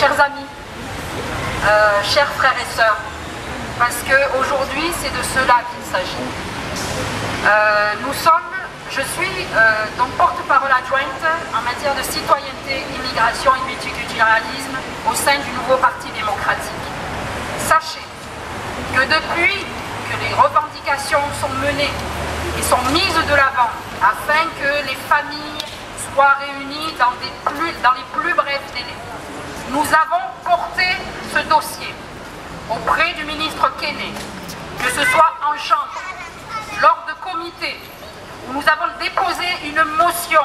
chers amis, chers frères et sœurs, parce qu'aujourd'hui c'est de cela qu'il s'agit. Je suis donc porte-parole adjointe en matière de citoyenneté, immigration et multiculturalisme au sein du nouveau Parti démocratique. Sachez que depuis que les revendications sont menées et sont mises de l'avant afin que les familles soient réunies dans les plus brefs délais, nous avons porté ce dossier auprès du ministre Kenney, que ce soit en chambre, lors de comités, où nous avons déposé une motion.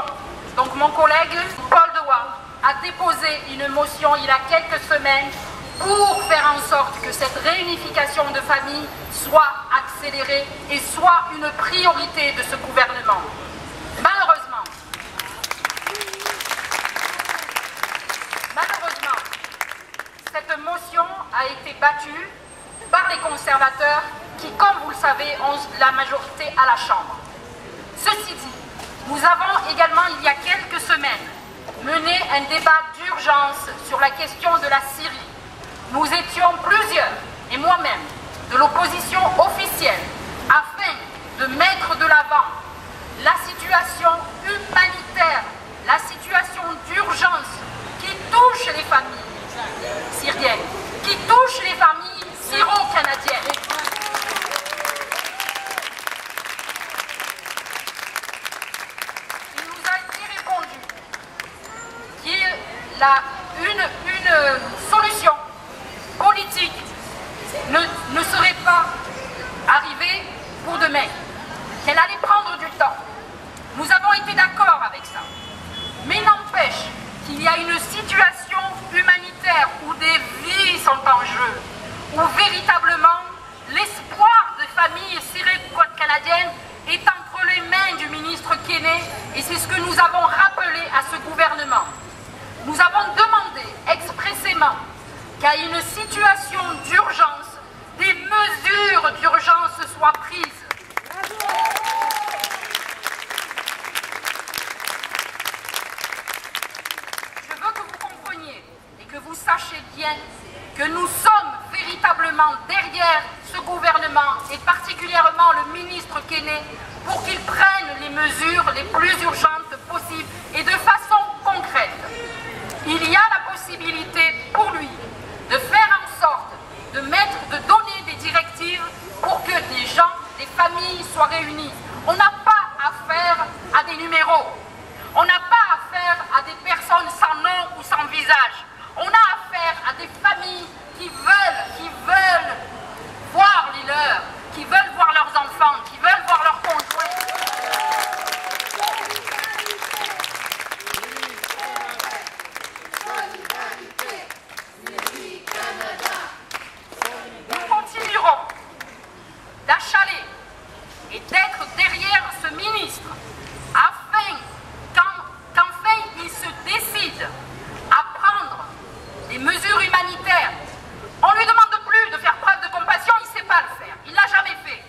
Donc mon collègue Paul Dewa a déposé une motion il y a quelques semaines pour faire en sorte que cette réunification de familles soit accélérée et soit une priorité de ce gouvernement. Malheureusement, cette motion a été battue par les conservateurs qui, comme vous le savez, ont la majorité à la Chambre. Ceci dit, nous avons également, il y a quelques semaines, mené un débat d'urgence sur la question de la Syrie. Nous étions plusieurs, et moi-même, de l'opposition officielle, afin de mettre de l'avant la situation humanitaire, la situation d'urgence qui touche les familles syriennes, qui touche les familles syro-canadiennes. Il nous a été répondu qu'une solution politique ne serait pas arrivée pour demain, qu'elle allait prendre du temps. Nous avons été d'accord avec ça. Mais n'empêche qu'il y a une situation humanitaire où des vies sont en jeu, où véritablement l'espoir des familles syro-canadiennes est entre les mains du ministre Kenney, et c'est ce que nous avons rappelé à ce gouvernement. Nous avons demandé expressément qu'à une situation d'urgence, des mesures d'urgence soient prises. Je veux que vous compreniez et que vous sachiez bien que nous sommes véritablement derrière ce gouvernement et particulièrement le ministre Kenney pour qu'il prenne les mesures les plus urgentes possibles et de façon concrète. Il y a la possibilité pour lui de faire en sorte de donner des directives pour que des gens, des familles soient réunies. On n'a pas affaire à des numéros. On n'a pas affaire à des personnes sans nom ou sans visage. On a affaire à des familles qui veulent voir les leurs, qui veulent voir leurs enfants, qui veulent voir leurs conjoints. Nous continuerons d'achaler et d'être derrière ce ministre afin qu'enfin il se décide à prendre des mesures humanitaires. On ne lui demande plus de faire preuve de compassion, il ne sait pas le faire, il ne l'a jamais fait.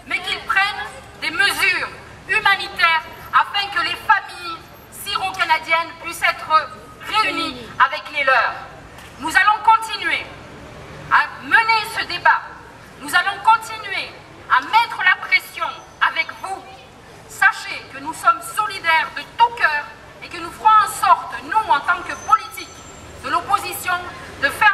Mais qu'il prenne des mesures humanitaires afin que les familles syro-canadiennes puissent être réunies avec les leurs. Nous allons continuer à mener ce débat. Nous allons continuer à mettre la pression avec vous. Sachez que nous sommes solidaires de tout cœur et que nous ferons en sorte, nous, en tant que politiques de l'opposition, de faire